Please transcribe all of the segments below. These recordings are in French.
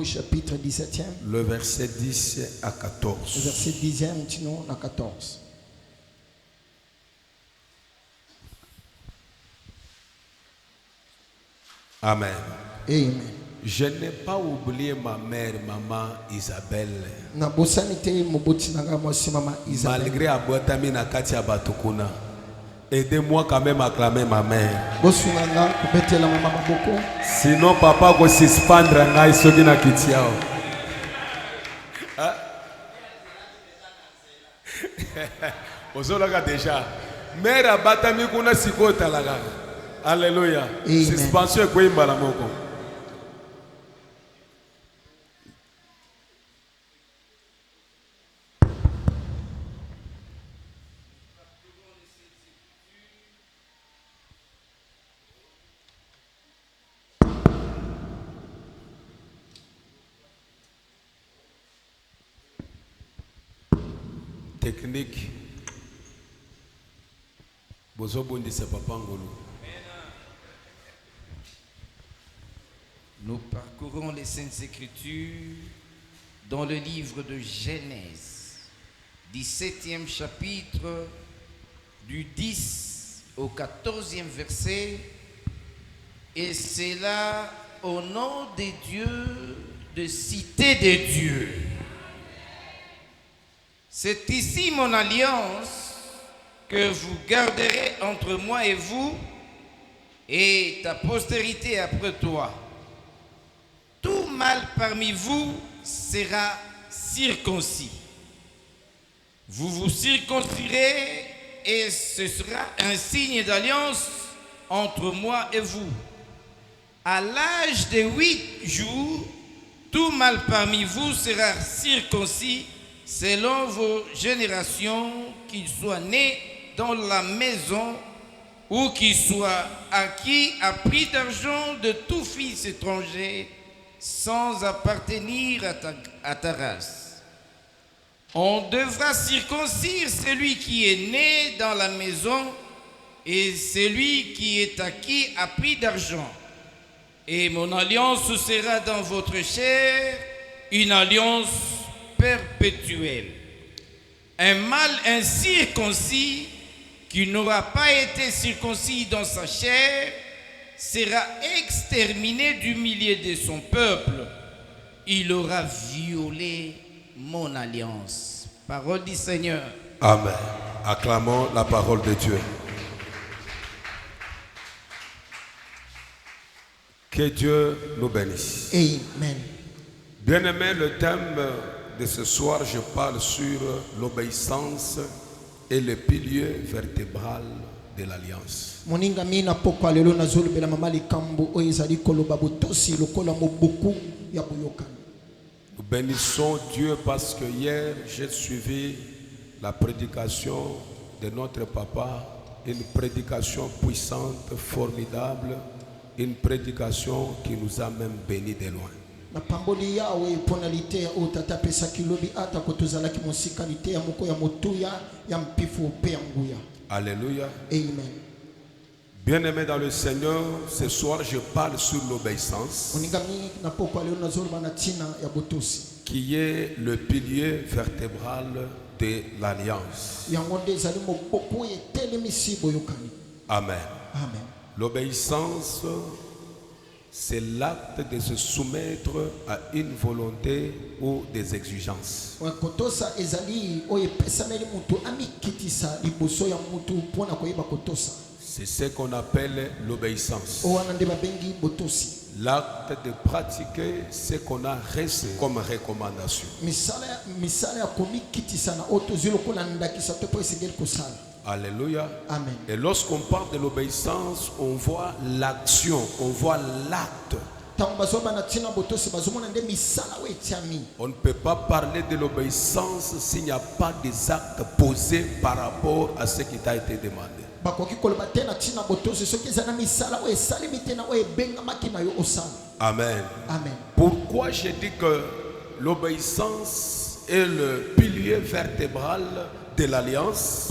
chapitre 17e. Le verset 10 à 14. Le verset 10e, sinon à 14. Amen. Amen. Je n'ai pas oublié ma mère, maman Isabelle. Malgré Abouatami Nakati Abatukuna. Aidez-moi quand même à acclamer ma mère. Sinon, papa va se suspendre à Isogina Kitiao. Ozolaga déjà. Mère Abatami Kuna Sikota Laga. Alléluia. Suspension est quoi Imbalamoko? Technique. Bozobondi c'est papa Ngolo. Nous parcourons les Saintes Écritures dans le livre de Genèse, 17e chapitre, du 10 au 14e verset, et c'est là, au nom des dieux, de cité des dieux. C'est ici mon alliance que vous garderez entre moi et vous et ta postérité après toi. Tout mâle parmi vous sera circoncis. Vous vous circoncirez et ce sera un signe d'alliance entre moi et vous. À l'âge de 8 jours, tout mâle parmi vous sera circoncis selon vos générations, qu'il soit né dans la maison ou qu'il soit acquis à prix d'argent de tout fils étranger sans appartenir à ta race. On devra circoncire celui qui est né dans la maison et celui qui est acquis à prix d'argent. Et mon alliance sera dans votre chair, une alliance perpétuelle. Un mâle incirconcis qui n'aura pas été circoncis dans sa chair sera exterminé du milieu de son peuple. Il aura violé mon alliance. Parole du Seigneur. Amen. Acclamons la parole de Dieu. Que Dieu nous bénisse. Amen. Bien-aimé, le thème de ce soir, je parle sur l'obéissance et le pilier vértébral de l'alliance. Nous bénissons Dieu parce que hier j'ai suivi la prédication de notre papa, une prédication puissante, formidable, une prédication qui nous a même bénis de loin. Alléluia. Amen. Bien-aimé dans le Seigneur, ce soir je parle sur l'obéissance, qui est le pilier vertébral de l'alliance. Amen. Amen. L'obéissance, c'est l'acte de se soumettre à une volonté ou des exigences. C'est ce qu'on appelle l'obéissance. L'acte de pratiquer ce qu'on a reçu comme recommandation. Alléluia. Amen. Et lorsqu'on parle de l'obéissance, on voit l'action, on voit l'acte. On ne peut pas parler de l'obéissance s'il n'y a pas des actes posés par rapport à ce qui t'a été demandé. Amen. Amen. Pourquoi je dis que l'obéissance est le pilier vertébral de l'alliance?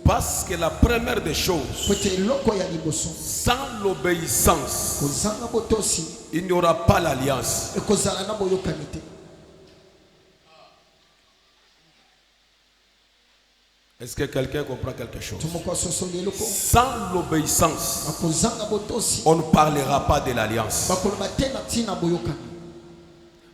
Parce que la première des choses, po ete eloko ya liboso sans l'obéissance, kozanga botosi il n'y aura pas l'alliance. ekozala na boyokani te. Est-ce que quelqu'un comprend quelque chose? tomoko asosoli eloko Sans l'obéissance, bakozanga botosi on ne parlera pas de l'alliance. bakoloba te na ntina boyokani.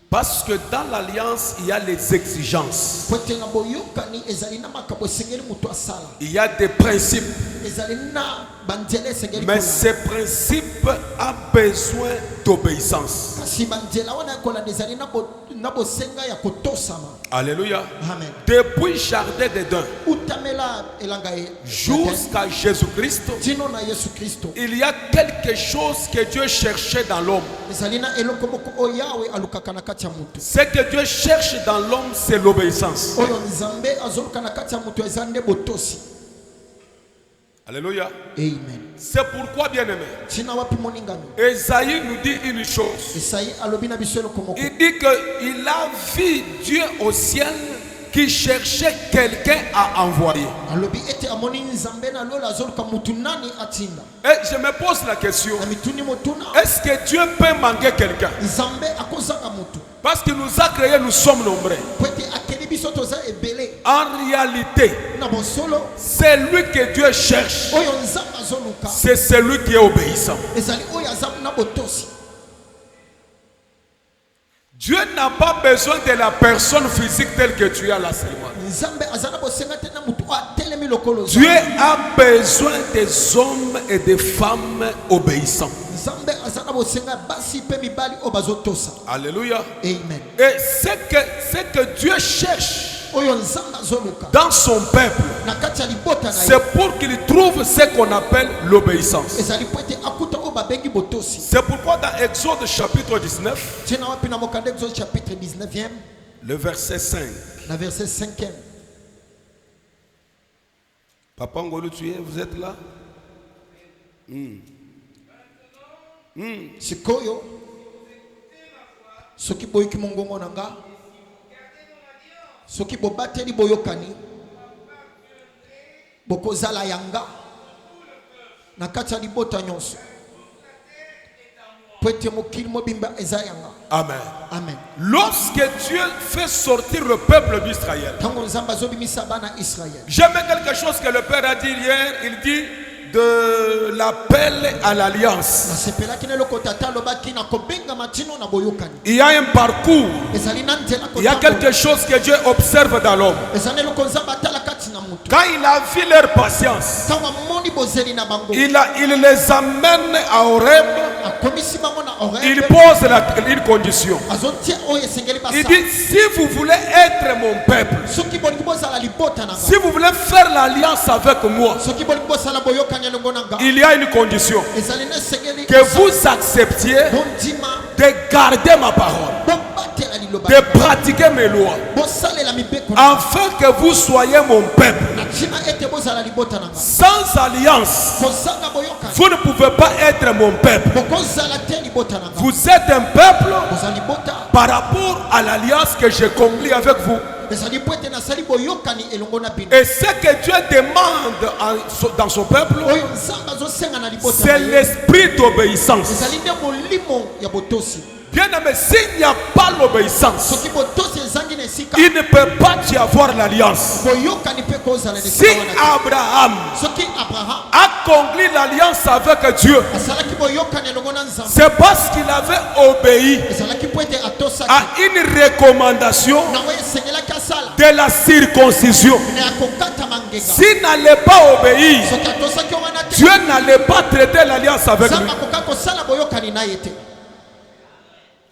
Parce que dans l'alliance, il y a les exigences. po ete na boyokani ezali na makambo esengeli moto asala, Il y a des principes. ezali na banzela esengeli Mais kolanda. ces principes ont besoin d'obéissance. kasi banzela wana ya kolanda ezali na bosenga ya kotosama. Alléluia. Amen. Depuis Jardin d'Éden utamela elanga jusqu'à Jésus-Christ, tino na yesu kristo il y a quelque chose que Dieu cherchait dans l'homme. ezali na eloko moko oyo yawe alukaka na kati ya moto. Ce que Dieu cherche dans l'homme, c'est l'obéissance. oyo nzambe azoluka na kati ya moto eza nde botosi. Alléluia. Amen. C'est pourquoi, bien-aimé, tina wapi moningami Esaïe nous dit une chose. esayi alobi na biso eloko moko. Il dit qu'il a vu Dieu au ciel qui cherchait quelqu'un à envoyer. alobi ete amoni nzambe na lola azoluka mutu nani atinda. Et je me pose la question, na mituni motuna est-ce que Dieu peut manquer quelqu'un? nzambe akozanga mutu Parce qu'il nous a créés, nous sommes nombreux. po ete akeli biso toza ebele. En réalité, na bosolo c'est lui que Dieu cherche. oyo nzambe azoluka C'est celui qui est obéissant. ezali oyo aza na botosi. Dieu n'a pas besoin de la personne physique telle que tu as là seulement. nzambe aza na bosenga te na mutu atelemi lokolo. Dieu a besoin des hommes et des femmes obéissants. nzambe aza na bosenga basi pe mibali oyo bazotosa. Alléluia. Amen. Et ce que Dieu cherche oyo nzambe azoluka dans son peuple, na kati ya libota na ye c'est pour qu'il trouve ce qu'on appelle l'obéissance. ezali po ete akuta oyo babengi botosi. C'est pourquoi dans Exode chapitre 19, tina wapi na mokanda Exode chapitre 19e le verset 5. na verset 5e. Papa Ngolo, vous êtes là? sikoyo soki boyoki mongongo na nga, soki bobateli boyokani, bokozala yanga na kati ya libota nyonso po ete mokili mobimba eza yanga. Amen. Amen. Lorsque Dieu fait sortir le peuple d'Israël, ntango nzambe azobimisa bana israel, j'aime quelque chose que le Père a dit hier. Il dit de l'appel à l'alliance. nasepelaki na eloko tata alobaki na kobengama tino na boyokani. Il y a un parcours. ezali na nzela Il y a quelque chose que Dieu observe dans l'homme. ezali na eloko nzambe atala kati na moto. Quand il a vu leur patience, ntango amoni bozeli na bango il les amène à Horeb. akomisi bango na Il Horeb, pose une condition. azotia oyo esengeli Il basa. dit, si vous voulez être mon peuple, soki bolingi bozala libota na si nga, vous voulez faire l'alliance avec moi, soki bolingi bosala boyokani elongo na nga, il y a une condition. ezali na esengeli Que vous acceptiez bondima de garder ma parole, bobatela liloba, de pratiquer mes lois, bosalela mibeko na nga, afin que vous soyez mon peuple. na ntina ete bozala libota na nga. Sans alliance, kozanga boyokani vous ne pouvez pas être mon peuple. bokozala te libota na nga. Vous êtes un peuple kozala libota par rapport à l'alliance que j'ai conclue avec vous. ezali po ete nasali boyokani elongo na bino. Et ce que Dieu demande dans son peuple, oyo nzambe azosenga na libota c'est na ye l'esprit d'obéissance. ezali nde molimo ya botosi. Bien aimé, s'il n'y a pas l'obéissance, soki botosi ezangi na esika, il ne peut pas y avoir l'alliance. boyokani mpe kozala na Si esika wana te. Abraham soki abraham a conclu l'alliance avec Dieu, asalaki boyokani elongo na nzambe, c'est parce qu'il avait obéi ezalaki po ete atosaki à une recommandation na oyo esengelaki asala de la circoncision. na ya kokata mangenga. S'il n'allait pas obéir, soki atosaki wana te, Dieu n'allait pas traiter l'alliance avec lui. nzambe akoka kosala boyokani na ye te.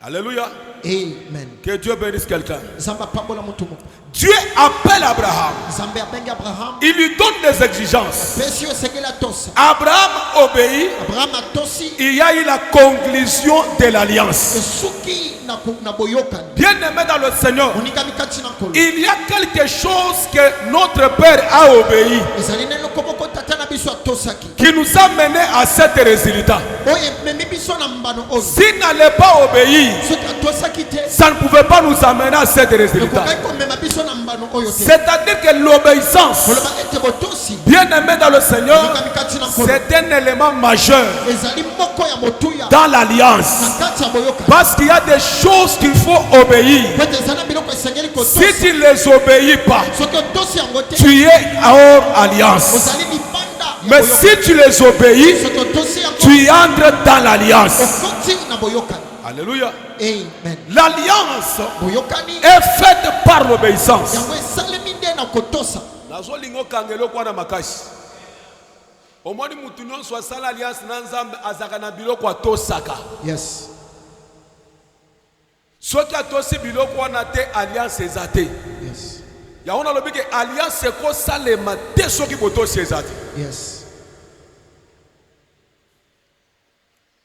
Alléluia. Amen. Que Dieu bénisse quelqu'un. nzambe apambola motu moko. Dieu appelle Abraham. nzambe abengi abraham, Il lui donne des exigences. pesi oyo esengeli atosa. Abraham obéit. abraham atosi Il y a eu la conclusion de l'alliance. esuki na boyokani. Bien aimé dans le Seigneur, moningami kati na nkolo, il y a quelque chose que notre Père a obéi ezali na eloko moko tata na biso atosaki qui nous a mené à cet résultat. oyo ememi biso na mbano oyo. S'il n'allait pas obéir, soki atosaki te, ça ne pouvait pas nous amener à cet résultat. ekokaki komema biso na mbano C'est-à-dire que l'obéissance, bien aimé dans le Seigneur, c'est un élément majeur dans l'alliance. Parce qu'il y a des choses qu'il faut obéir. Si tu ne les obéis pas, tu es hors alliance. Mais si tu les obéis, tu entres dans l'alliance. Alléluia. L'alliance est faite par l'obéissance. Yes. Yes. Yes.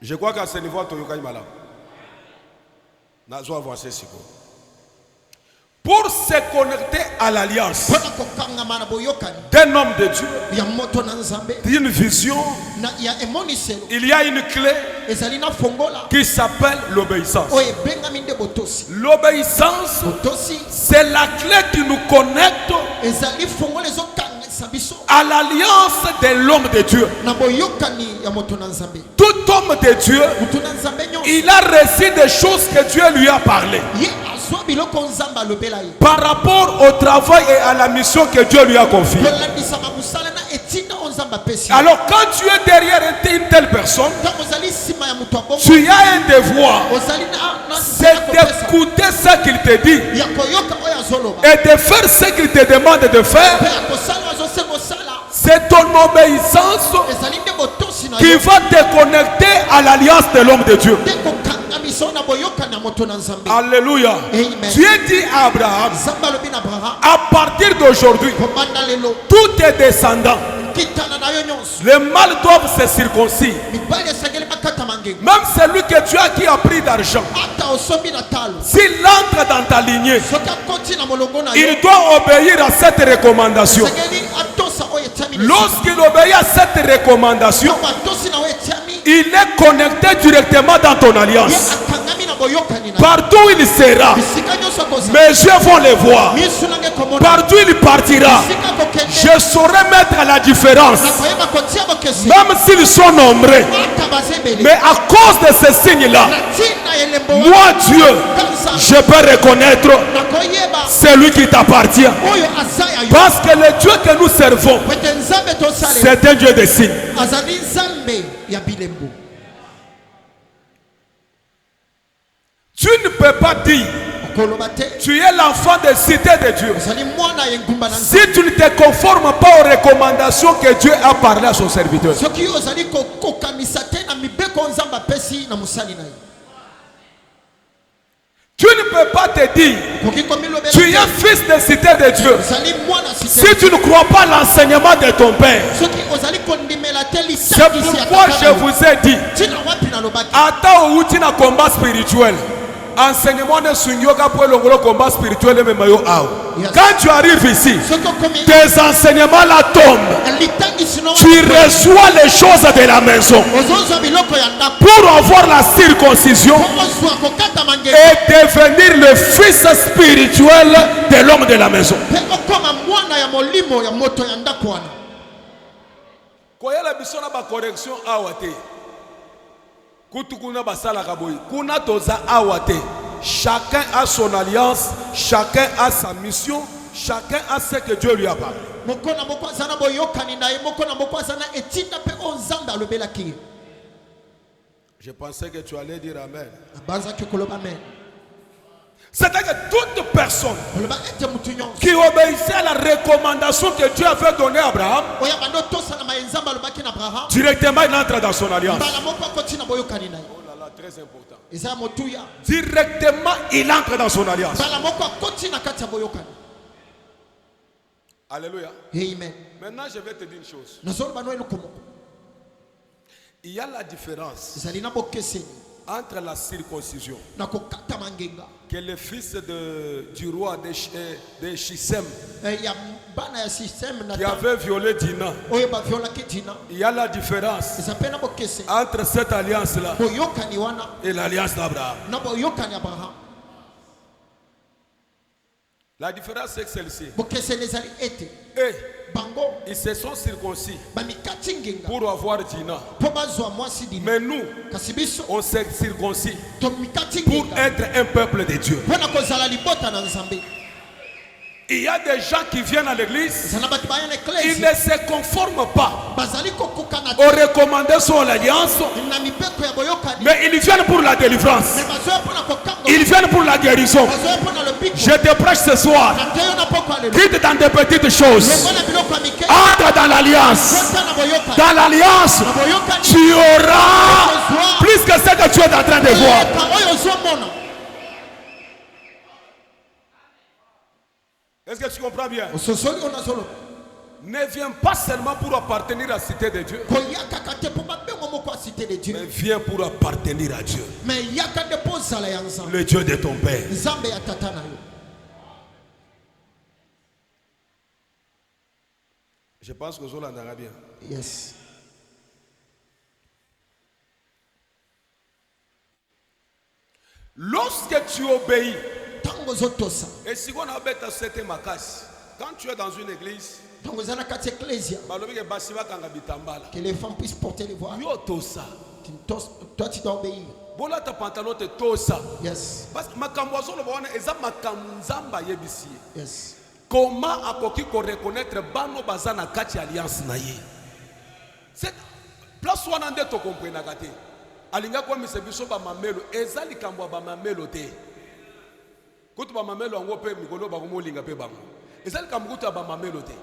Je crois qu'à ce niveau, tu es malade. Pour se connecter à l'alliance d'un homme de Dieu, d'une vision, il y a une clé qui s'appelle l'obéissance. L'obéissance, c'est la clé qui nous connecte à l'alliance de l'homme de Dieu. Tout homme de Dieu, il a reçu des choses que Dieu lui a parlé par rapport au travail et à la mission que Dieu lui a confiée. Alors quand tu es derrière une telle personne, tu as un devoir, c'est d'écouter ce qu'il te dit et de faire ce qu'il te demande de faire. C'est ton obéissance qui va te connecter à l'alliance de l'homme de Dieu. Alléluia. Dieu dit à Abraham, à partir d'aujourd'hui, tous tes descendants, les mâles doivent se circoncire. Même celui que tu as qui a pris d'argent, s'il entre dans ta lignée, il doit obéir à cette recommandation. Lorsqu'il obéit à cette recommandation, il est connecté directement dans ton alliance. Partout où il sera, mes yeux vont le voir. Partout où il partira, je saurai mettre la différence. Même s'ils sont nombreux. Mais à cause de ces signes-là, moi Dieu, je peux reconnaître celui qui t'appartient. Parce que le Dieu que nous servons, c'est un Dieu de signes. Tu ne peux pas dire tu es l'enfant de cité de Dieu si tu ne te conformes pas aux recommandations que Dieu a parlé à son serviteur. Tu ne peux pas te dire tu es fils de cité de Dieu si tu ne crois pas l'enseignement de ton père. C'est pourquoi je vous ai dit, attends où tu as un combat spirituel. Enseignement de Sunyoka pour le combat spirituel. Quand tu arrives ici, tes enseignements là tombent. Tu reçois les choses de la maison pour avoir la circoncision et devenir le fils spirituel de l'homme de la maison. Chacun a son alliance, chacun a sa mission, chacun a ce que Dieu lui a parlé. Je pensais que tu allais dire Amen. C'est-à-dire que toute personne qui obéissait à la recommandation que Dieu avait donnée à Abraham, directement il entre dans son alliance. Oh là là, très important. Directement il entre dans son alliance. Alléluia. Amen. Maintenant je vais te dire une chose. Il y a la différence entre la circoncision que le fils du roi de Shissem qui avait violé Dina. Il y a la différence entre cette alliance-là et l'alliance d'Abraham. La différence c'est celle-ci. Et Ils se sont circoncis pour avoir Dina. Mais nous, on s'est circoncis pour être un peuple de Dieu. Il y a des gens qui viennent à l'église, ils ne se conforment pas aux recommandations de l'alliance, mais ils viennent pour la délivrance, ils viennent pour la guérison. Je te prêche ce soir, quitte dans des petites choses, entre dans l'alliance. Dans l'alliance, tu auras plus que ce que tu es en train de voir. Est-ce que tu comprends bien? Ne viens pas seulement pour appartenir à la cité de Dieu, mais viens pour appartenir à Dieu, le Dieu de ton père. Je pense que Zola n'aura bien. Yes. Lorsque tu obéis, et si on a quand tu es dans une église, que les femmes puissent porter les voiles. Toi tu dois obéir. Yes. Yes. Comment akoki ko reconnaître bano bazana kati alliance na ye? Cette place wana nde to comprendre kate. Alinga kwa misebiso ba mamelo ezali kambwa ba mamelo te. Kutu ba mamelo ngo pe mikolo ba komolinga pe bango. Ezali kambukuta ba mamelo te.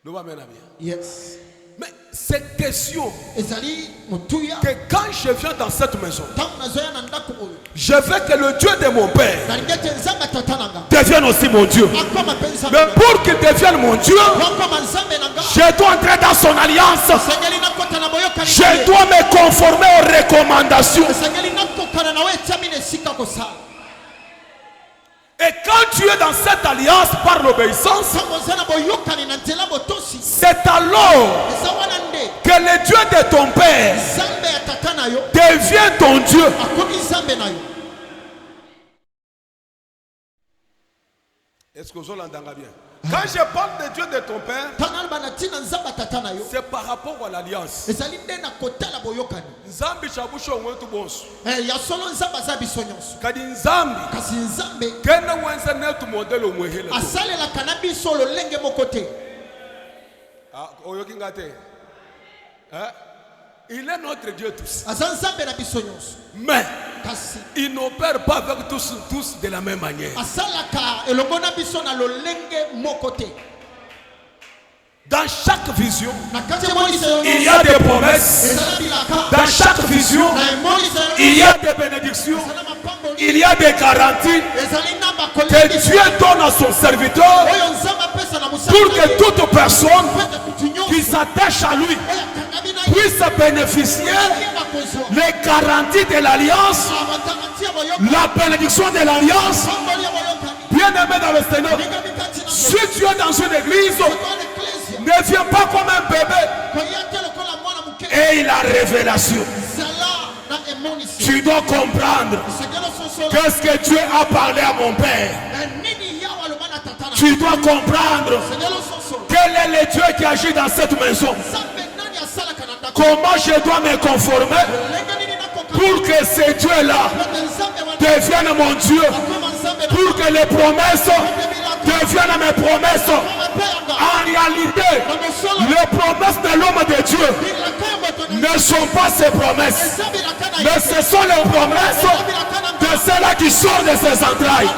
No ba mena bien. Yes. Mais cette question que quand je viens dans cette maison, je veux que le Dieu de mon père devienne aussi mon Dieu. Mais pour qu'il devienne mon Dieu, je dois entrer dans son alliance. Je dois me conformer aux recommandations. Et quand tu es dans cette alliance par l'obéissance, c'est alors que le Dieu de ton père devient ton Dieu. Est-ce que vous l'entendez bien? Quand je parle de Dieu de ton père, c'est par rapport à l'alliance. Nzambi chabusho mwetu bonso. Kadi nzambi kena wenza netu modelo mwehele. Asale la cannabis solo lenge mokote. Ah, oyoki ngate. Il est notre Dieu tous. Mais il n'opère pas avec tous de la même manière. Dans chaque vision, il y a des promesses. Dans chaque vision, il y a des bénédictions. Il y a des garanties que Dieu donne à son serviteur pour que toute personne qui s'attache à lui puisse bénéficier les garanties de l'alliance, la bénédiction de l'alliance. Bien aimé dans le Seigneur, si tu es dans une église, ne viens pas comme un bébé. Et la révélation, tu dois comprendre qu'est-ce que Dieu a parlé à mon père. Tu dois comprendre quel est le Dieu qui agit dans cette maison. Comment je dois me conformer pour que ce Dieu-là devienne mon Dieu, pour que les promesses deviennent mes promesses. En réalité, les promesses de l'homme de Dieu ne sont pas ses promesses, mais ce sont les promesses de ceux-là qui sortent de ses entrailles.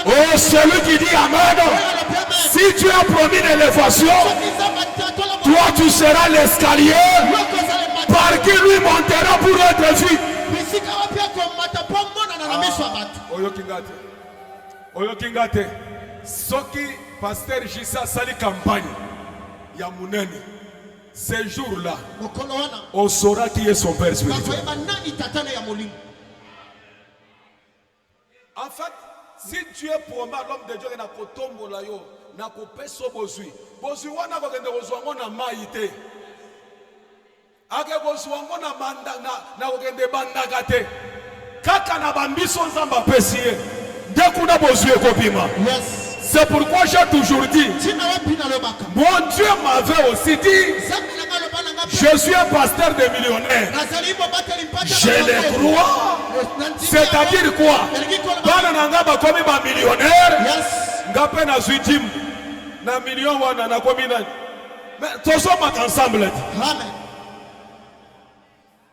Oh, celui qui dit Amen, si tu as promis l'élévation, toi tu seras l'escalier par qui lui montera pour être vu. Oyokingate, soki pasteur Jissa sali campagne ya munene, ce jour-là, on saura qui est son père spirituel. En fait, si tu es promis à l'homme de Dieu na kotombo la yo, na kopeso bozui, bozui wana kokende kozwango na maite. Ake kozwango na banda na kokende bandaka te. Kaka na bambiso nzamba pesie. C'est pourquoi j'ai toujours dit, mon Dieu m'avait aussi dit, je suis un pasteur de millionnaires. Je le crois. C'est-à-dire quoi? Mais tous sommes ensemble.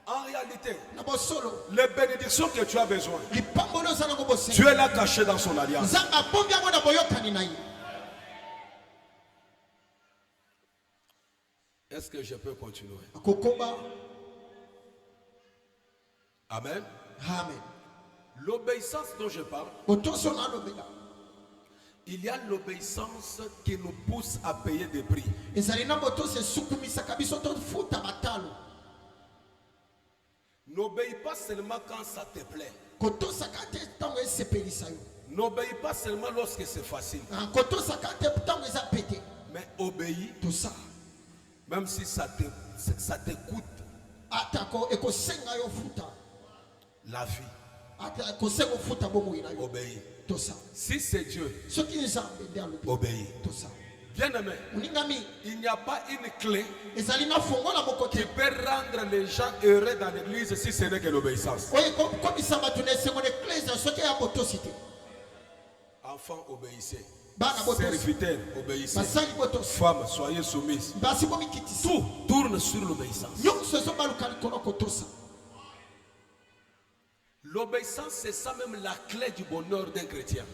En réalité, les bénédictions que tu as besoin, tu es là caché dans son alliance. Est-ce que je peux continuer? Amen. Amen. L'obéissance dont je parle, il y a l'obéissance qui nous pousse à payer des prix. N'obéis pas seulement quand ça te plaît. N'obéis pas seulement lorsque c'est facile. Mais obéis même si ça te coûte la vie. Obéis. Si c'est Dieu, obéis. Bien-aimé, il n'y a pas une clé qui peut rendre les gens heureux dans l'église si ce n'est que l'obéissance. Enfants, obéissez. Serviteurs, obéissez. Femmes, soyez soumises. Tout tourne sur l'obéissance. L'obéissance, c'est ça même la clé du bonheur d'un chrétien.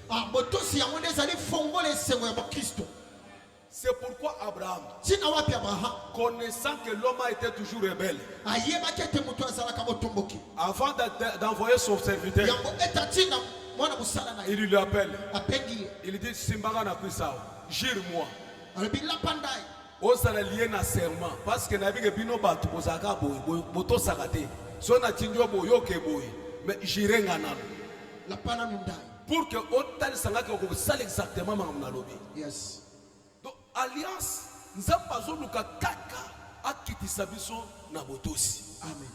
C'est pourquoi Abraham, connaissant que l'homme a été toujours rebelle, avant d'envoyer son serviteur, il lui appelle. Il dit, jure-moi. Osala lié na serment parce que nabi bino batu bozaka boy boto sakate so na tinjo boyo ke boy mais j'irai ngana la pana ndai pour que otal sangaka ko sala exactement mamna lobi. Yes. Donc alliance nzamba zo luka kaka akitisa biso na botosi. Amen.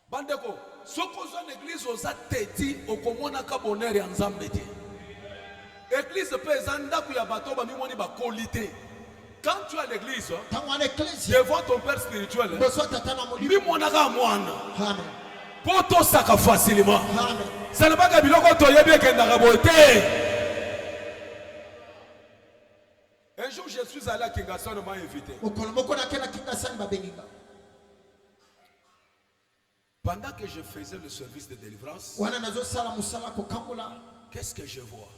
Bandeko soko zo l'église oza teti okomona ka bonheur ya nzambe te. Église pesanda ku ya bato ba mimoni ba qualité. Quand tu es à l'église, devant ton père spirituel, poto saka facilement. Ça n'est pas que biloko toye bien que ndakabote. Un jour je suis allé à Kingasson, on m'a invité. Pendant que je faisais le service de délivrance, qu'est-ce que je vois?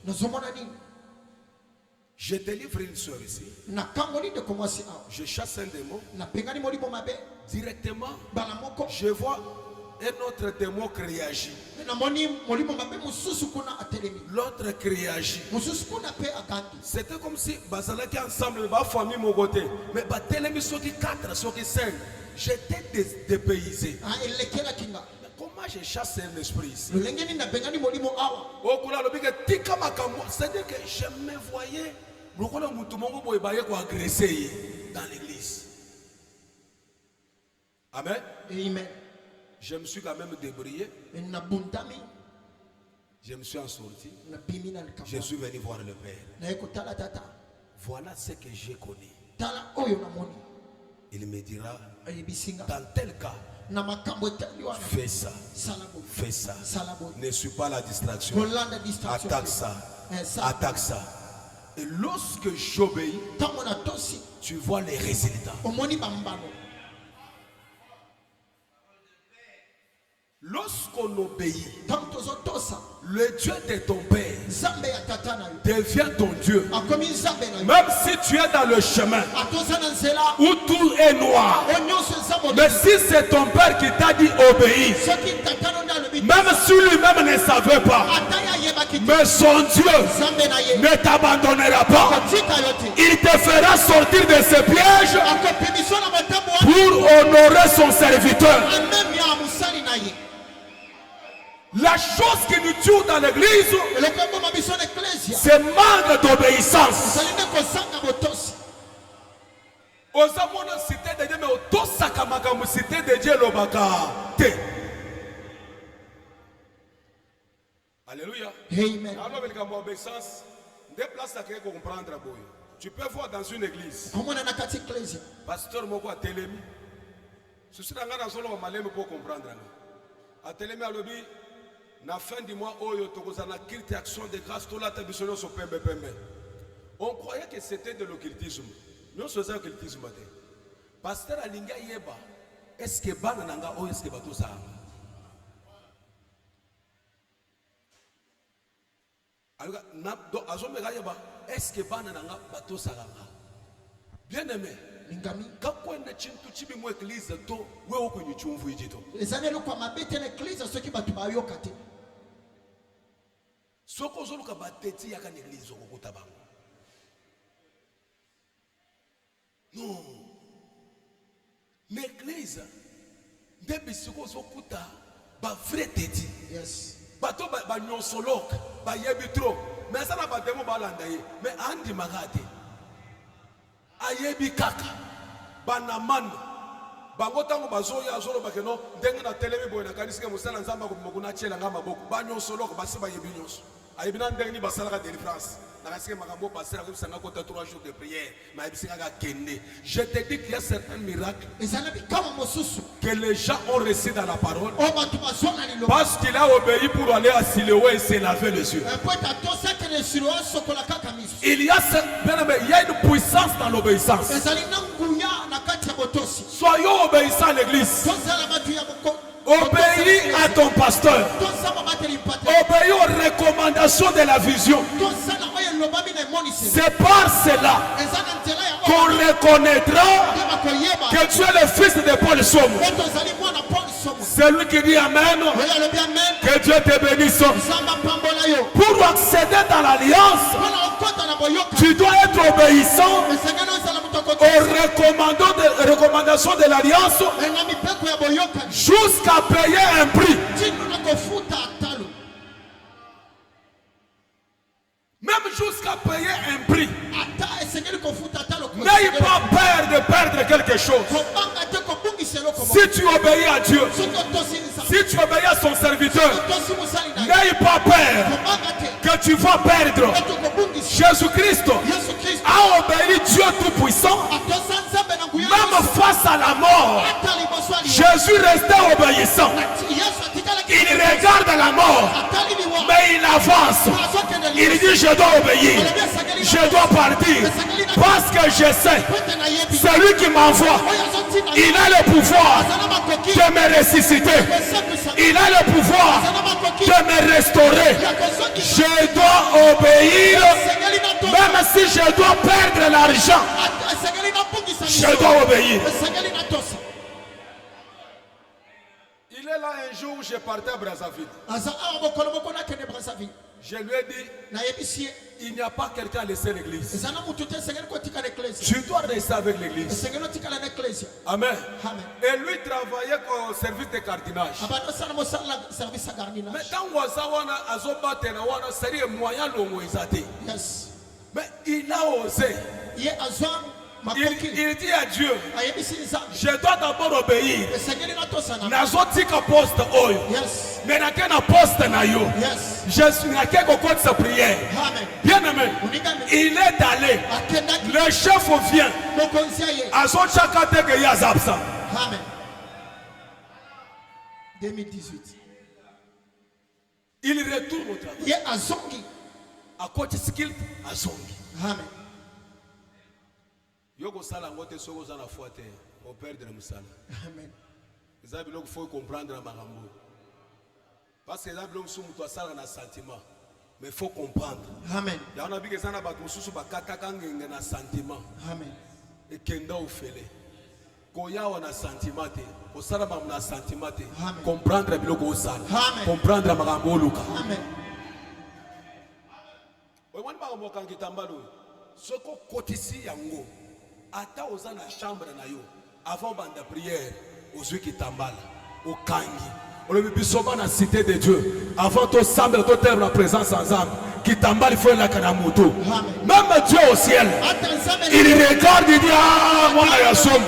Je délivre une soeur ici. Je chasse un démon. Directement, je vois un autre démon qui réagit. L'autre qui réagit. C'était comme si Bazalaki ensemble, ma famille, mon côté. Mais Batelemi Soki 4, Soki 5. J'étais dépaysé. Comment je chasse un esprit ici? C'est-à-dire que je me voyais agresser dans l'église. Amen. Amen. Je me suis quand même débrouillé. Je me suis en sorti. Je suis venu voir le Père. Voilà ce que j'ai connu. Il me dira, dans tel cas, fais ça. Fais ça. Ne suis pas la distraction. Attaque ça. Attaque ça. Et lorsque j'obéis, tu vois les résultats. Lorsqu'on obéit, le Dieu de ton père devient ton Dieu. Même si tu es dans le chemin où tout est noir, mais si c'est ton père qui t'a dit obéir, même si lui-même ne savait pas, mais son Dieu ne t'abandonnera pas. Il te fera sortir de ce piège pour honorer son serviteur. La chose qui nous tue dans l'église, c'est manque d'obéissance. Alléluia. Amen. Alors, avec l'obéissance, des places à comprendre. Tu peux voir dans une église. Pasteur Moko a télémi. Je suis dans la zone où je peux comprendre. A télémi à l'obé, na fin du mois, Oyo Tokozana Kilte Action de grâce, tout la tabisolio sur Pembe. On croyait que c'était de l'occultisme. Nous faisons l'occultisme. Pasteur Alinga Yeba, est-ce que Bananga ou est-ce que Bato ça? Alors, est-ce que Bananga Bato Saranga? Bien aimé. Quand on est chintu chibi mo église to we okunyu chumvu ijito. Ezane lo kwa mabete l'église ceux qui batu bayo kate. Soko zolo ka bateti ya kan église okuta bango. Non. L'église ndebi soko zokuta ba vrai teti. Yes. Bato ba nyonsolok ba yebi trop. Mais ça na ba demo ba landa ye. Mais andi magate. Ayebi kaka banaman bango tango bazoya azolo bakeno ndenge na telemi boye na kanisi ke musala nzamba ko mokuna chela ngamba boko banyo solo ko basi ba yebi nyonso ayebi na ndenge ni basala ka délivrance na kasike makambo passer ko sanga ko 3 jours de prière ma yebi singa ka kende. Je te dis qu'il y a certains miracles que les gens ont reçu dans la parole parce qu'il a obéi pour aller à Siloé et se laver les yeux. Il y a une puissance dans l'obéissance. Soyons obéissants à l'église. Obéis à ton pasteur. Obéis aux recommandations de la vision. C'est par cela qu'on reconnaîtra que tu es le fils de Paul Somo. C'est lui qui dit Amen. Que Dieu te bénisse. Pour accéder dans l'alliance, tu dois être obéissant aux recommandations de l'alliance jusqu'à payer un prix. Même jusqu'à payer un prix. N'aie pas peur de perdre quelque chose. Si tu obéis à Dieu, si tu obéis à son serviteur, n'aie pas peur que tu vas perdre. Jésus-Christ a obéi Dieu Tout-Puissant. Même face à la mort, Jésus restait obéissant. Il regarde la mort, mais il avance. Il dit je dois obéir, je dois partir, parce que je sais, celui qui m'envoie, il a le pouvoir de me ressusciter. Il a le pouvoir de me restaurer. Je dois obéir, même si je dois perdre l'argent. Je dois obéir. Il est là un jour où je partais à Brazzaville. Je lui ai dit, il n'y a pas quelqu'un à laisser l'église. Tu dois rester avec l'église. Amen. Et lui travaillait au service de cardinage. Mais quand mais il a osé. Il dit à Dieu, je dois d'abord obéir. Nazotika poste oyo. Mais n'a qu'un poste na yo. Je suis n'a qu'un côté sa prière. Bien aimé. Il est allé. Le chef vient. Azon chakate que yazabsa. Amen. 2018. Il retourne au travail. À côté skill, azongi. Amen. Yoko sala ngote soko za na fuate au perdre musala. Amen. Il faut comprendre la marambo. Parce que l'homme sous muto sala na sentiment. Mais il faut comprendre. Amen. Ya on a vu que ça na ba mususu ba kaka kangenge na sentiment. Amen. Et kenda ofele. Koya wana sentiment te. O sala ba na sentiment te. Comprendre biloko o sala. Comprendre la marambo luka. Amen. O wani ba mo kangita mbalo. Soko kotisi yango. Ata oza na chambre na yo avant bande prière aux yeux qui t'emballent au kangi on le bisoba na cité de Dieu avant to semble to terre la présence ensemble qui t'emballe il faut la kanamoto même Dieu au ciel il regarde il dit ah moi ya somme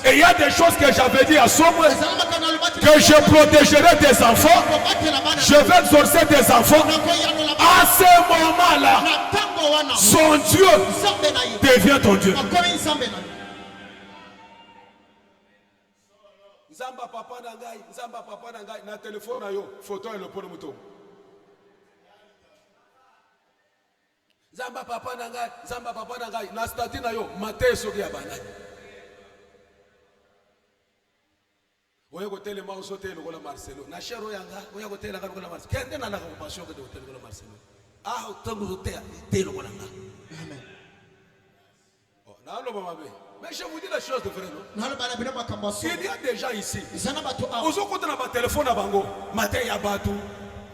et il y a des choses que j'avais dit à somme que que je protégerai tes enfants, je vais exaucer tes enfants. À ce moment-là, son Dieu devient ton Dieu. Zamba papa nangai, na téléphone na yo, photo et le pot de mouton. Zamba papa nangai, na statut na yo, maté soki ya banani. Oye kotele ma osote lokola Marcelo. Na chero yanga, oye kotele lokola Marcelo. Kende na la compassion que de hôtel lokola Marcelo. Ah, tango hotel, te lokola nga. Amen. Oh, na lo mama be. Mais je vous dis la chose de vrai, non? Il y a des gens ici. Vous avez un téléphone à Bango, matin ya batu.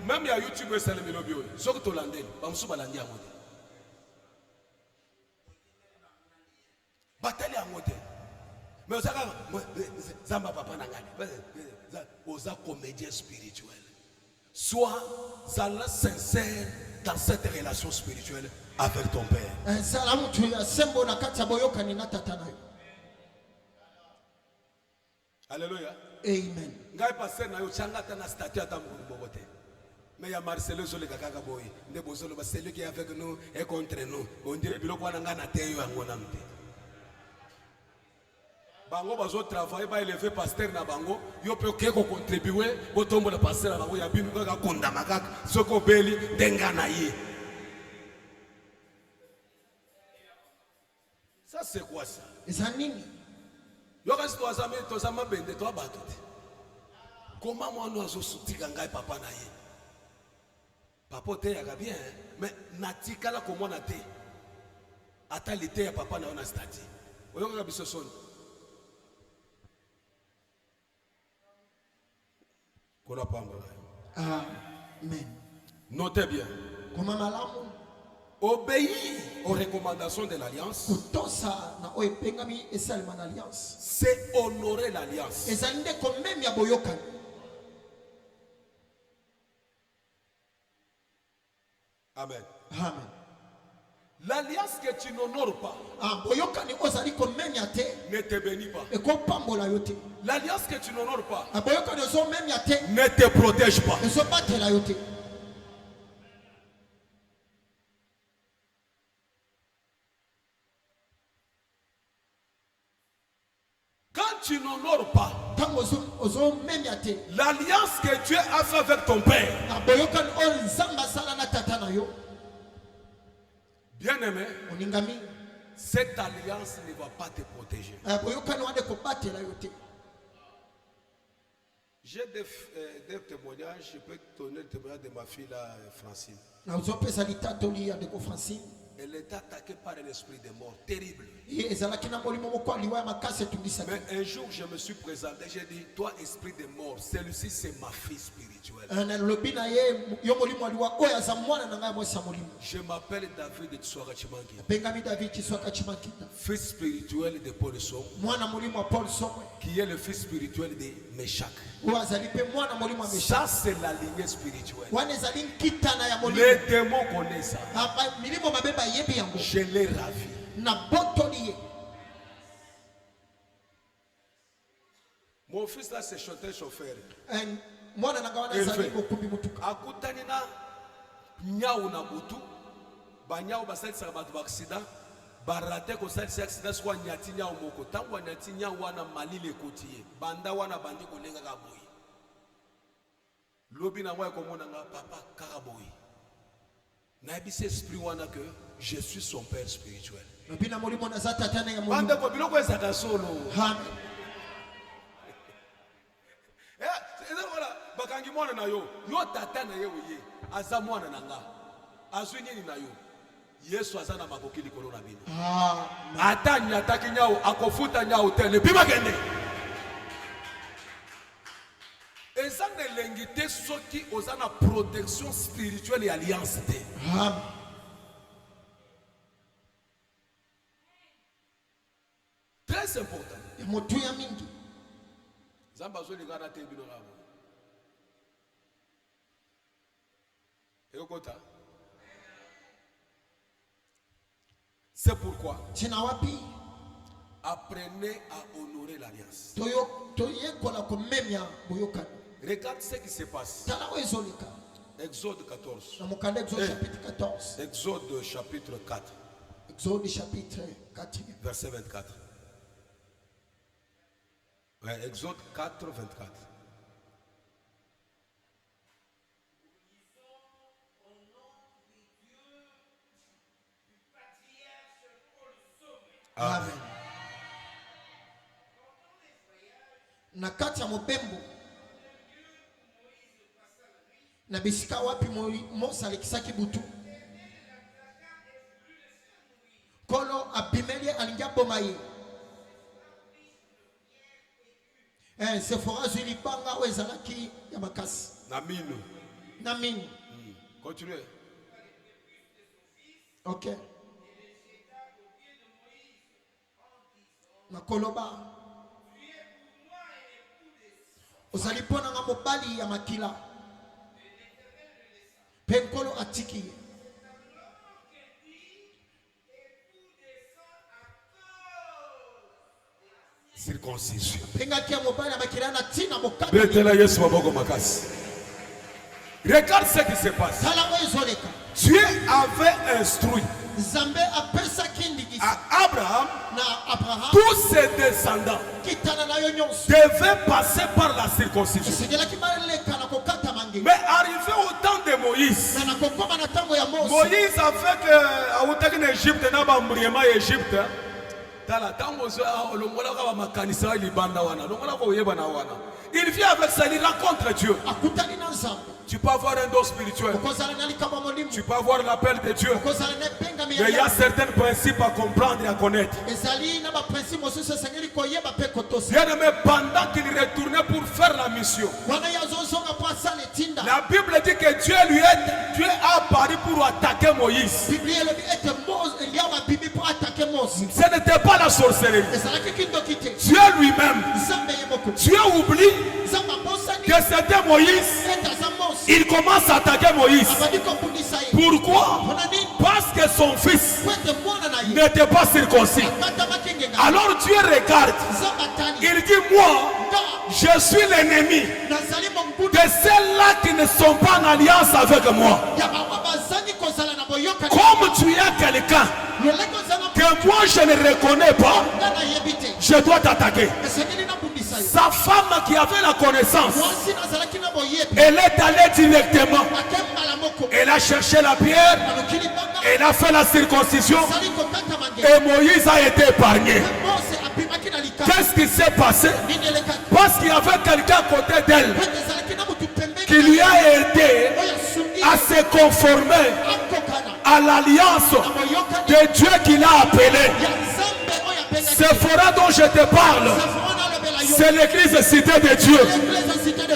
Même il y a YouTube et c'est le mélobio. Ce que tu l'as dit, Bamsou Balandi à monter. Bataille à monter. Mais vous avez Zamba Papa Nangali. Vous avez comédien spirituel. Sois sincère dans cette relation spirituelle avec ton père. Alléluia. Amen. Ngai passer na yo changata na statut ata mbobote. Mais ya Marcelo sur le kaka boy. Ne bozolo ba celui qui est avec nous et contre nous. On dirait biloko wana ngana te yo ngona mte. Bango bazo travailler ba élever pasteur na bango, yo pe ko contribuer, botombo le pasteur na bango ya binu ka kondama kaka. Soko beli dengana ye. Ça c'est quoi ça? Zanini. Comment moi nous avons soutenu papa na ye? Papa te yaga bien, mais natika la comment na te? Ata l'été ya papa na on a stati. Oyo ka biso son. Kola pamba. Amen. Notez bien. Comment malamu? Obéir aux recommandations de l'alliance, c'est honorer l'alliance. Amen. Amen. L'alliance que tu n'honores pas ne te bénit pas. L'alliance que tu n'honores pas ne te protège pas. Tu n'honores pas l'alliance que Dieu a fait avec ton père. Bien aimé, cette alliance ne va pas te protéger. J'ai des témoignages. Je peux te donner le témoignage de ma fille là, Francine. Elle est attaquée par un esprit de mort terrible. Mais un jour, je me suis présenté, j'ai dit, toi, esprit de mort, celui-ci, c'est ma fille spirituelle. Je m'appelle David de Tsouagachimangi. Fils spirituel de Paul Son, qui est le fils spirituel de Meshach. Ça, c'est la lignée spirituelle. Les démons connaissent ça. Je l'ai ravi. Mon fils là, c'est chanteur chauffeur. Akutanina nyau na butu banyau basalisa batu ba-accident barate ko salisa accident soit nyati nyau moko tango nyati nyau wana malile kotiye banda wana bandi kolenga ka boyi lobi na moi komona nga papa karaboyi na ebise esprit wana que je suis son père spirituel. Banda ko biloko ezaka solo. Bakangi mwana na yo tata na ye oye aza mwana na nga azwi nini na yo Yesu aza na makoki likolo na bino. Ata nyataki nyao akofuta nyao tele bima kende eza nelengi te soki oza na protection spirituelle et alliance te. Très important. Zamba zo ligana te bino rabo. C'est pourquoi Apprenez à honorer l'alliance. Regarde ce qui se passe. Exode 14. Exode chapitre 4. Exode chapitre 4. Verset 24. Ouais, Exode 4, 24. Amen. Na kati ya mobembo na bisika wapi Mose alikisaki butu kolo Abimeleki alingia boma ye Sephora zuli banga wezalaki ya makasi na minu. Continuez. OK. Na koloba ozali pona nga mobali ya makila penkolo atiki circoncision. Penga kia mobali ya makila na tina mokata. Betela Yesu maboko makasi. Regarde ce qui se passe. Dieu avait instruit à Abraham, tous ses descendants devaient passer par la circoncision. Mais arrivé au temps de Moïse, Moïse a fait que en Égypte, il vient avec ça, il rencontre Dieu. Tu peux avoir un don spirituel. Tu peux avoir l'appel de Dieu. Mais il y a certains principes à comprendre et à connaître. Bien aimé, pendant qu'il retournait pour faire la mission, la Bible dit que Dieu a apparu pour attaquer Moïse. Ce n'était pas la sorcellerie. Dieu lui-même. Dieu oublie que c'était Moïse. Il commence à attaquer Moïse. Pourquoi? Parce que son fils n'était pas circoncis. Alors Dieu regarde. Il dit, moi, je suis l'ennemi de ceux-là qui ne sont pas en alliance avec moi. Comme tu es quelqu'un que moi je ne reconnais pas, je dois t'attaquer. Sa femme qui avait la connaissance, elle est allée directement. Elle a cherché la pierre, elle a fait la circoncision et Moïse a été épargné. Qu'est-ce qui s'est passé? Parce qu'il y avait quelqu'un à côté d'elle qui lui a aidé à se conformer à l'alliance de Dieu qui l'a appelé. Sephora dont je te parle, c'est l'église cité de Dieu.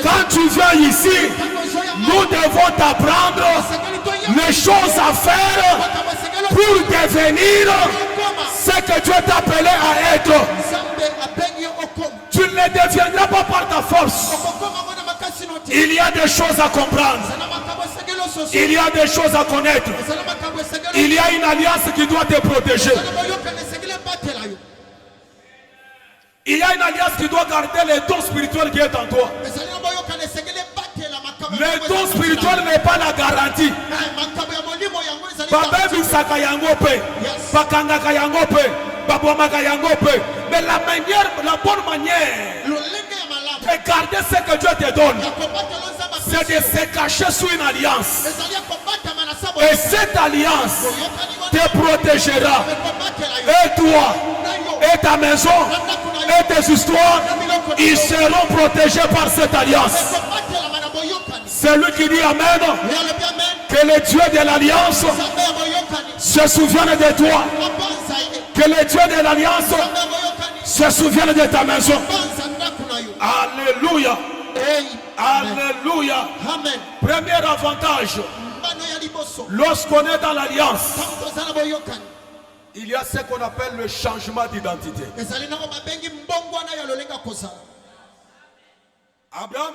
Quand tu viens ici, nous devons t'apprendre les choses à faire pour devenir ce que Dieu t'a appelé à être. Tu ne deviendras pas par ta force. Il y a des choses à comprendre. Il y a des choses à connaître. Il y a une alliance qui doit te protéger. Il y a une alliance qui doit garder le don spirituel qui est en toi. Le don spirituel n'est pas la garantie. Mais la bonne manière de garder ce que Dieu te donne, c'est de se cacher sous une alliance. Et cette alliance te protégera. Et toi, et ta maison, et tes histoires, ils seront protégés par cette alliance. C'est lui qui dit Amen. Que le Dieu de l'alliance se souvienne de toi. Que le Dieu de l'alliance se souvienne de ta maison. Alléluia. Alléluia. Premier avantage, lorsqu'on est dans l'alliance, il y a ce qu'on appelle le changement d'identité. Abraham,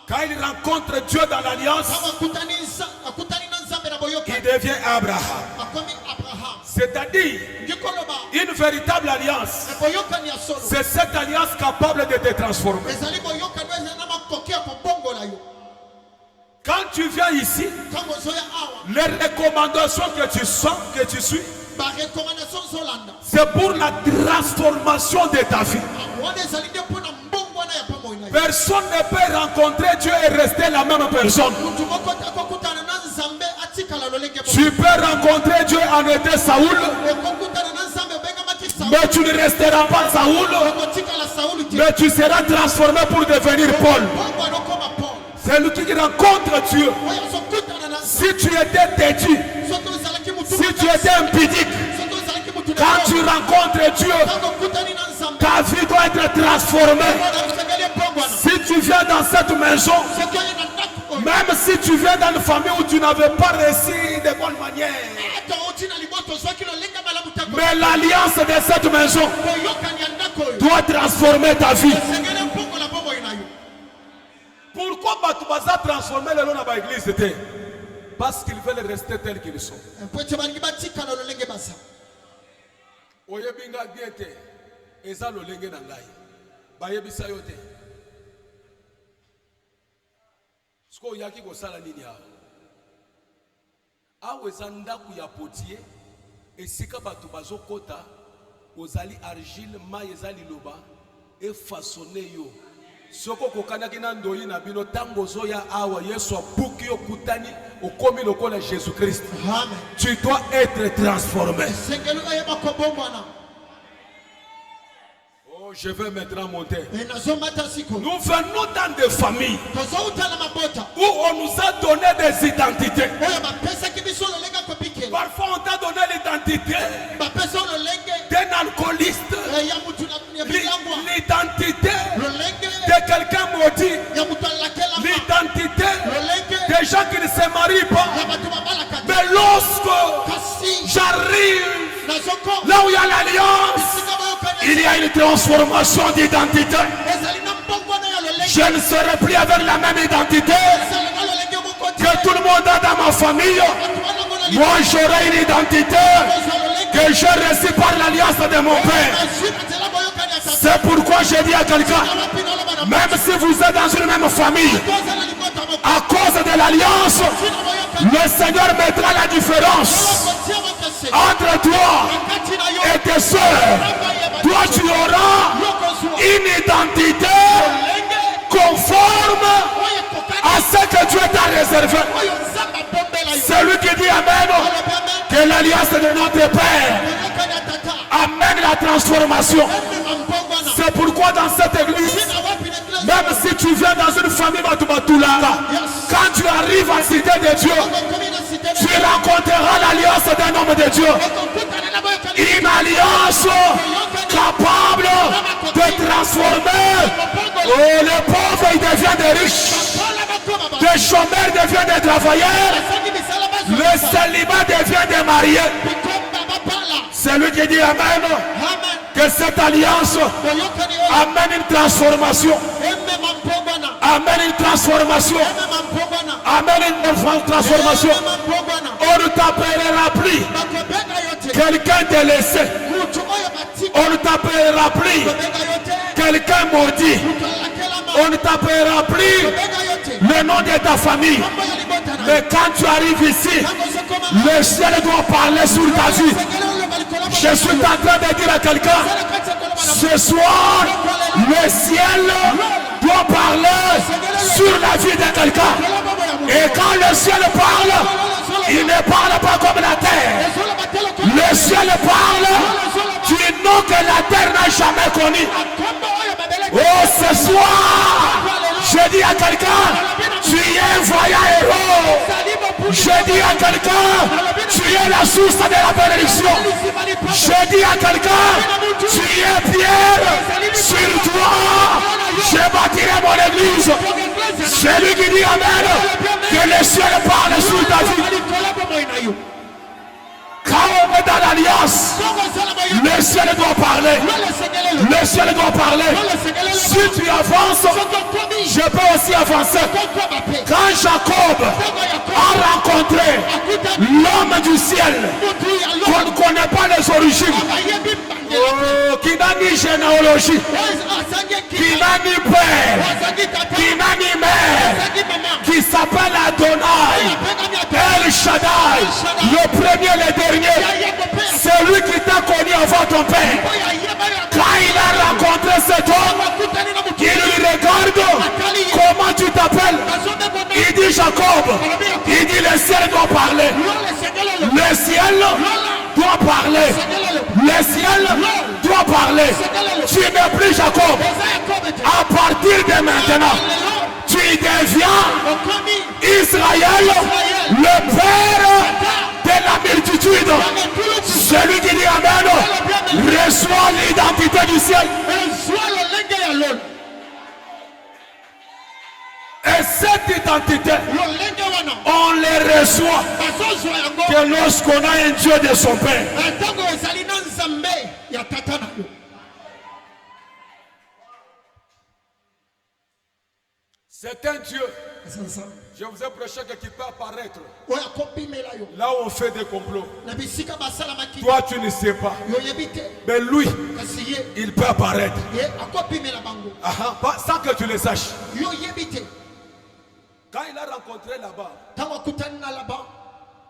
quand il rencontre Dieu dans l'alliance, il devient Abraham. C'est-à-dire, Une véritable alliance, c'est cette alliance capable de te transformer. Quand tu viens ici, les recommandations que tu sens, que tu suis, c'est pour la transformation de ta vie. Personne ne peut rencontrer Dieu et rester la même personne. Tu peux rencontrer Dieu en étant Saoul, mais tu ne resteras pas Saoul, mais tu seras transformé pour devenir Paul. C'est lui qui rencontre Dieu. Si tu étais têtu, si tu étais impudique, quand tu rencontres Dieu, ta vie doit être transformée. Si tu viens dans cette maison, même si tu viens dans une famille où tu n'avais pas reçu de bonne manière, mais l'alliance de cette maison doit transformer ta vie. Pourquoi Batubaza transformer le nom de l'église? Parce qu'ils veulent rester tels qu'ils sont. Oyebinga biete eza lolenge na ngai bayebisa yo te siko yaki kosala nini awa eza ndaku ya potier esika bato bazokota ozali argile mai eza liloba efasone yo soko kokanaki na ndoyi na bino tango zoya awa Yesu abuki yo kutani okomi lokola Jésus Christ. Amen. Tu dois être transformé. Oh, je vais maintenant monter. Nous venons dans des familles où on nous a donné des identités. Parfois on t'a donné l'identité d'un alcooliste, l'identité de quelqu'un maudit, l'identité des gens qui ne se marient pas. Mais lorsque j'arrive là où il y a l'alliance, il y a une transformation d'identité. Je ne serai plus avec la même identité que tout le monde a dans ma famille. Moi j'aurai une identité que j'ai reçue par l'alliance de mon Père. C'est pourquoi je dis à quelqu'un, même si vous êtes dans une même famille, à cause de l'alliance, le Seigneur mettra la différence entre toi et tes soeurs. Toi tu auras une identité conforme à ce que Dieu t'a réservé. Celui qui dit Amen, que l'alliance de notre Père amène la transformation. C'est pourquoi dans cette église, même si tu viens dans une famille Batubatulanga, quand tu arrives en cité de Dieu, tu rencontreras l'alliance d'un homme de Dieu. Une alliance capable de transformer. Oh, les pauvres ils deviennent des riches, les chômeurs deviennent des travailleurs, le célibat devient des mariés. C'est lui qui dit Amen. Que cette alliance amène une transformation. Amène une transformation. Amène une transformation. On ne t'appellera plus quelqu'un de laissé. On ne t'appellera plus quelqu'un maudit. On ne t'appellera plus le nom de ta famille. Mais quand tu arrives ici, le ciel doit parler sur ta vie. Je suis en train de dire à quelqu'un, ce soir, le ciel doit parler sur la vie de quelqu'un. Et quand le ciel parle, il ne parle pas comme la terre. Le ciel parle du nom que la terre n'a jamais connu. Oh, ce soir, je dis à quelqu'un, tu es un vaillant héros. Je dis à quelqu'un, tu es la source de la bénédiction. Je dis à quelqu'un, tu es Pierre. Sur toi, je bâtirai mon église. C'est lui qui dit Amen. Que le ciel parle sur ta vie. est dans l'alliance, le ciel doit parler. Le ciel doit parler. Si tu avances, je peux aussi avancer. Quand Jacob a rencontré l'homme du ciel, qu'on ne connaît pas les origines, qui n'a ni généalogie, qui n'a ni père, qui n'a ni mère, qui s'appelle Adonai, El Shaddai, le premier et le dernier, c'est lui qui t'a connu avant ton père. Quand il a rencontré cet homme, il lui regarde, comment tu t'appelles? Il dit Jacob. Il dit le ciel doit parler. Le ciel doit parler. Le ciel doit parler. Tu n'es plus Jacob. À partir de maintenant, tu deviens Israël, le père de la multitude. Celui qui dit Amen reçoit l'identité du ciel. Et cette identité, on les reçoit que lorsqu'on a un Dieu de son père. C'est un Dieu. Je vous ai prêché qui peut apparaître là où on fait des complots. Toi tu ne sais pas. Mais lui, il peut apparaître. Sans que tu le saches. Quand il a rencontré là-bas,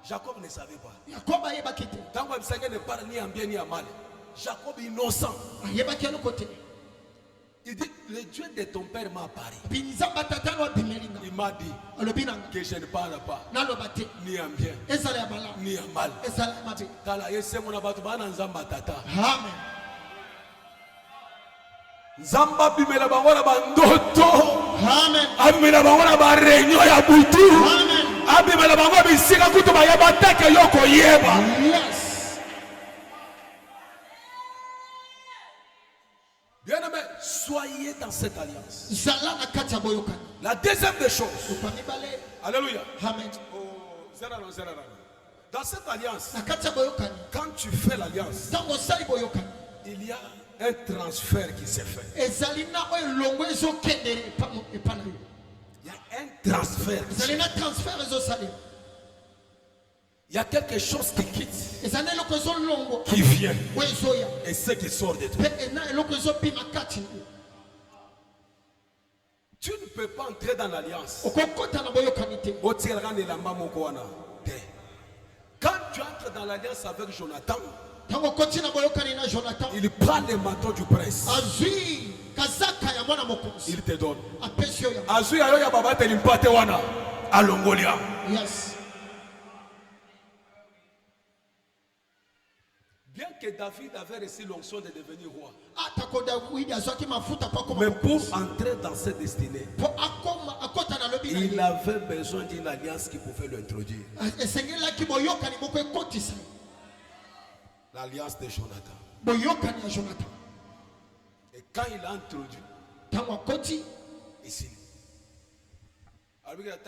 Jacob ne savait pas. Quand il ne parle ni en bien ni en mal. Jacob est innocent. Il dit, le Dieu de ton père m'a apparu. Il m'a dit que je ne parle pas ni en bien ni en mal. Amen. Zamba bimela bango na bandoto. Amen. Abimela bango na ba réunion ya butu. Amen. Abimela bango bisika kutu ba yeba teke yoko yeba. Yes. Bien-aimé, soyez dans cette alliance. La deuxième des choses. Alléluia. Amen. Dans cette alliance, quand tu fais l'alliance, il y a un transfert qui s'est fait. Il y a un transfert. Il y a quelque chose qui quitte, qui vient, et ce qui sort de toi. Tu ne peux pas entrer dans l'alliance. Quand tu entres dans l'alliance avec Jonathan, il prend les manteaux du prince. Il te donne. Yes. Bien que David avait reçu l'onction de devenir roi, mais pour entrer dans cette destinée, il avait besoin d'une alliance qui pouvait l'introduire. L'alliance de Jonathan. Et quand il a introduit, ici,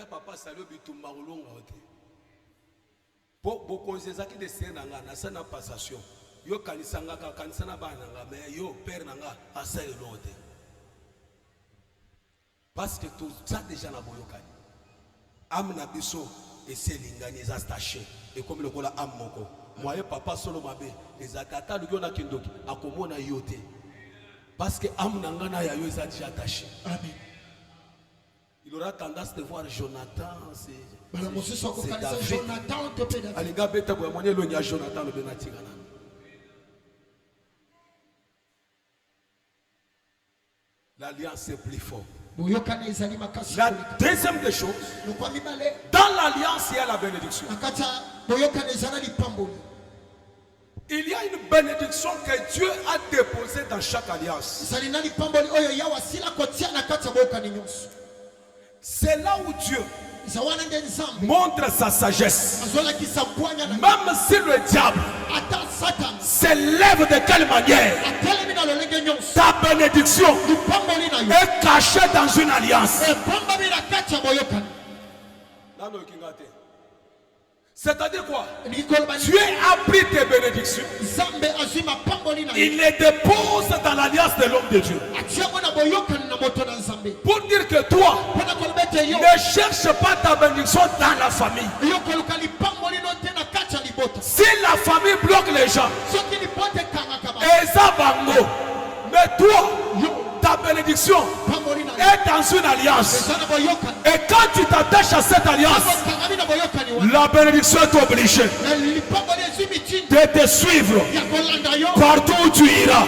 papa salue bitumba ulonga ote. Pour beaucoup de gens qui descendent dans la passation, yo kanisanga kanisana bananga mais yo père nanga asa elote. Parce que tout ça déjà na boyokani. Amna biso et c'est lingani za staché et comme le kola am moko. Moi papa solo mabe les atata lugo na kindoki akomona yote. Parce que amna ngana ya yo za déjà attaché. Amen. Il aura tendance de voir Jonathan, c'est l'alliance est plus forte. La deuxième des choses, dans l'alliance il y a la bénédiction. Il y a une bénédiction que Dieu a déposée dans chaque alliance. C'est là où Dieu montre sa sagesse. Même si le diable s'élève de quelle manière, ta bénédiction est cachée dans une alliance. C'est-à-dire quoi? Dieu a pris tes bénédictions. Il les dépose dans l'alliance de l'homme de Dieu. Pour dire que toi, ne cherche pas ta bénédiction dans la famille. Si la famille bloque les gens, mais toi, ta bénédiction est dans une alliance. Et quand tu t'attaches à cette alliance, la bénédiction est obligée de te suivre partout où tu iras.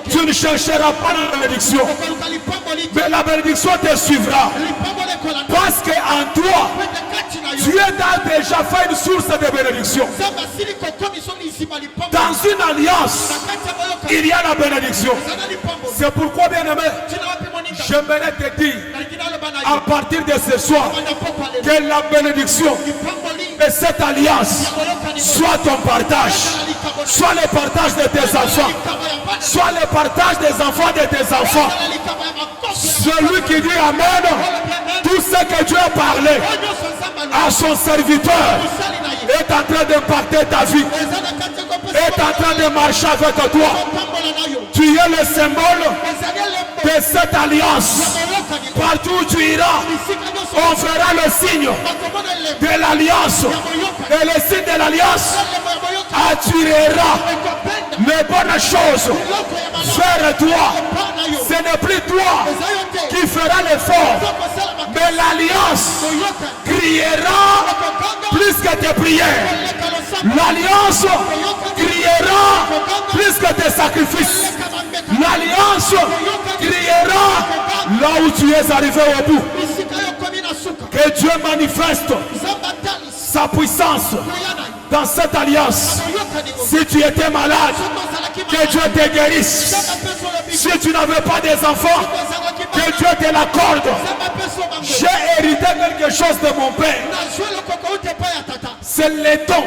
Tu ne chercheras pas la bénédiction, mais la bénédiction te suivra. Parce qu'en toi, Dieu t'a déjà fait une source de bénédiction. Dans une alliance, il y a la bénédiction. C'est pourquoi, bien aimé, j'aimerais te dire à partir de ce soir que la bénédiction de cette alliance soit ton partage, soit le partage de tes enfants, soit le partage des enfants de tes enfants. Celui qui dit Amen, tout ce que Dieu a parlé à son serviteur est en train d'impacter ta vie, est en train de marcher avec toi. Tu es le symbole de cette alliance. Partout où tu iras, on fera le signe de l'alliance. Et le signe de l'alliance attirera les bonnes choses vers toi. Ce n'est plus toi qui fera l'effort, mais l'alliance criera plus que tes prières. L'alliance criera plus que tes sacrifices. L'alliance criera là où tu es arrivé au bout. Que Dieu manifeste sa puissance dans cette alliance. Si tu étais malade, que Dieu te guérisse. Si tu n'avais pas des enfants, que Dieu te l'accorde. J'ai hérité quelque chose de mon père. C'est le temps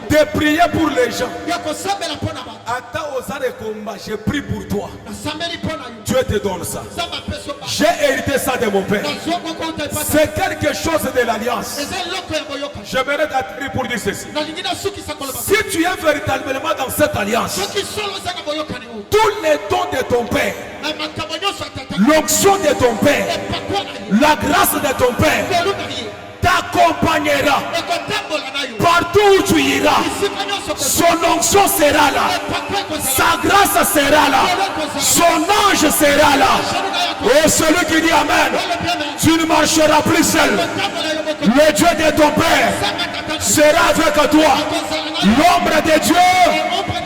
de prier pour les gens. J'ai pris pour toi. Dieu te donne ça. J'ai hérité ça de mon père. C'est quelque chose de l'alliance. J'aimerais t'attirer pour dire ceci. Si tu es véritablement dans cette alliance, tous les dons de ton père, l'onction de ton père, la grâce de ton père t'accompagnera partout où tu iras. Son onction sera là, sa grâce sera là, son ange sera là. Et celui qui dit Amen, tu ne marcheras plus seul. Le Dieu de ton père sera avec toi. L'ombre de Dieu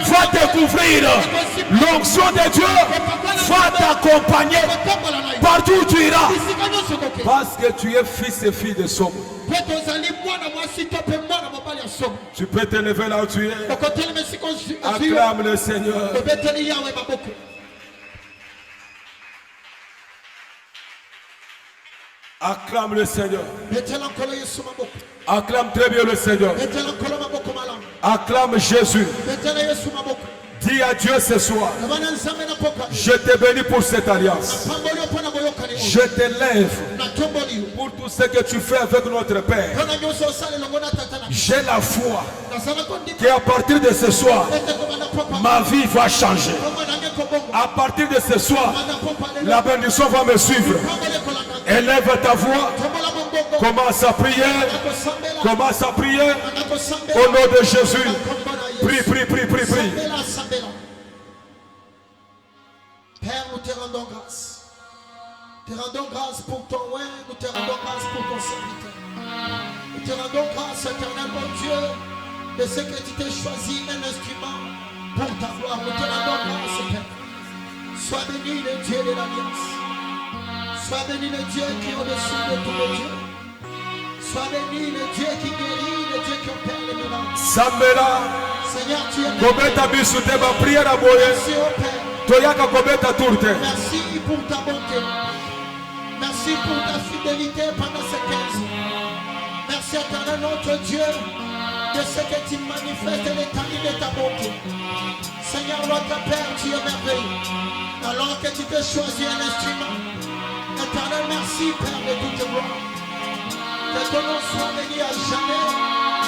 va te couvrir. L'onction de Dieu va t'accompagner partout où tu iras. Parce que tu es fils et fille de Somme. Tu peux te lever là où tu es. Acclame le Seigneur. Acclame le Seigneur. Acclame très bien le Seigneur. Acclame Jésus. Dis à Dieu ce soir, je te bénis pour cette alliance. Je t'élève pour tout ce que tu fais avec notre Père. J'ai la foi qu'à partir de ce soir, ma vie va changer. À partir de ce soir, la bénédiction va me suivre. Élève ta voix. Commence à prier. Commence à prier. Au nom de Jésus. Prie, prie, prie, prie, prie. Père, nous te rendons grâce. Te rendons grâce pour ton roi. Nous te rendons grâce pour ton serviteur. Nous te rendons grâce, éternel mon Dieu, de ce que tu t'es choisi un instrument pour ta gloire. Nous te rendons grâce, Père. Sois béni le Dieu de l'alliance. Sois béni le Dieu qui est au-dessus de tous les dieux. Sois béni le Dieu qui guérit, le Dieu qui opère les miracles. Sambela. Seigneur, tu es Kobeta bisute ba prière boye. merci au Père. Toyaka kobeta tourte. Merci pour ta bonté. Merci pour ta fidélité pendant ces 15 ans. Merci éternel notre Dieu de ce que tu manifestes l'étendue de ta bonté. Seigneur notre Père, tu es merveilleux. Alors que tu t'es choisi un instrument. Éternel, merci Père de toute gloire. Que ton nom soit béni à jamais.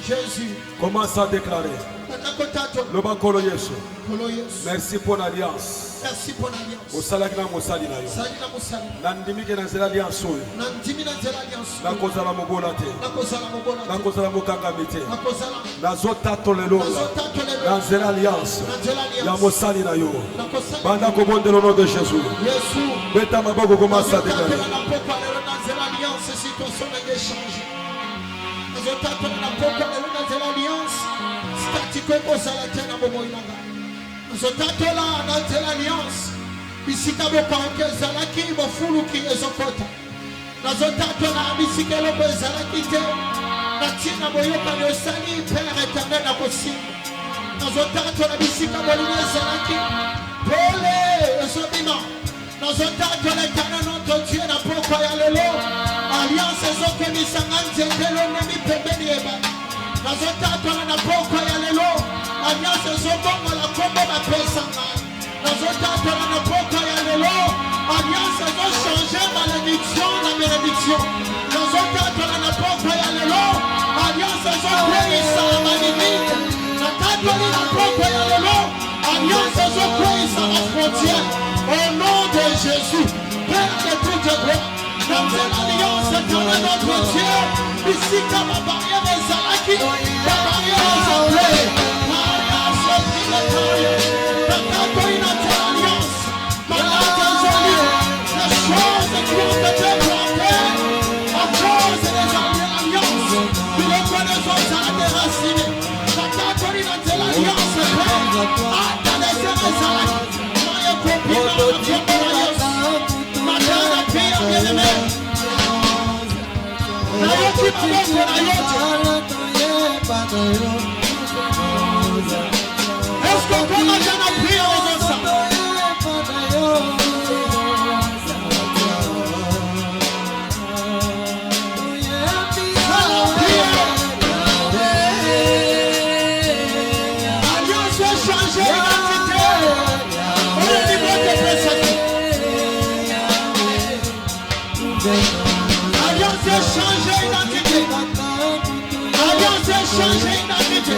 Jésus. Commence à déclarer. Nakakotato. Lobakolo Yesu. Kolo Yesu. Merci pour l'alliance. Merci pour l'alliance. Osalaki na mosali na yo. Sali na musali. Nandimike na nzela alliance oyo. Nandimi na nzela alliance. Nakozala mobola te. Nakozala mobola te. Nakozala mokangami te. Nakozala. Nazotato lelo. Nazotato lelo. Na nzela alliance. Na nzela alliance. Ya mosali na yo. Nakosala. Banda kobondela au nom de Jésus. Yesu. Beta maboko commence à déclarer. L'alliance, situation n'est changée. Nous avons tapé la porte de l'alliance. Statique au salaté na bomo inanga. Nous avons tapé là dans l'alliance. Bisika bo panke zalaki bo fulu ki ezokota. Nous avons tapé là bisika lo bo zalaki te. Na tina bo yoka yo sali père éternel na possible. Nous avons tapé là bisika bo lino zalaki. Pole ezobima. Nous avons tapé l'éternel notre Dieu na poko ya lelo. Alliance ezokomisa nzete lo nemi pembeni eba. Nazotata na poko ya lelo. Alliance ezobonga la kombo bapesa ngai. Nazotata na poko ya lelo. Alliance ezochanger malédiction na bénédiction. Nazotata na poko ya lelo. Alliance ezokweyisa ma limite. Natata na poko ya lelo. Alliance ezokweyisa ma frontière. Au nom de Jésus, Père de toute gloire. Dans l'alliance éternelle notre Dieu, ici comme ma barrière est Zalaki, ma barrière est enlevée, l'alliance est prise de taille, l'alliance, ma langue est jolie, les choses qui ont été plantées à cause des alliances, nous les connaissons à la déraciné, l'alliance est prise, attendez les Zalaki, ma copine, est-ce qu'on peut manger la prière aux enfants? Alliance va changer l'identité au niveau des personnes. Alliance va changer l'identité. Alliance va changer l'identité.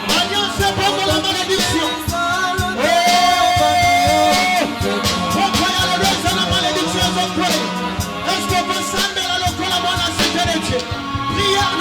Alliance va prendre la malédiction. Pourquoi il y a le reste de la malédiction? Est-ce que vous savez la locale à la cité de Dieu? Prière,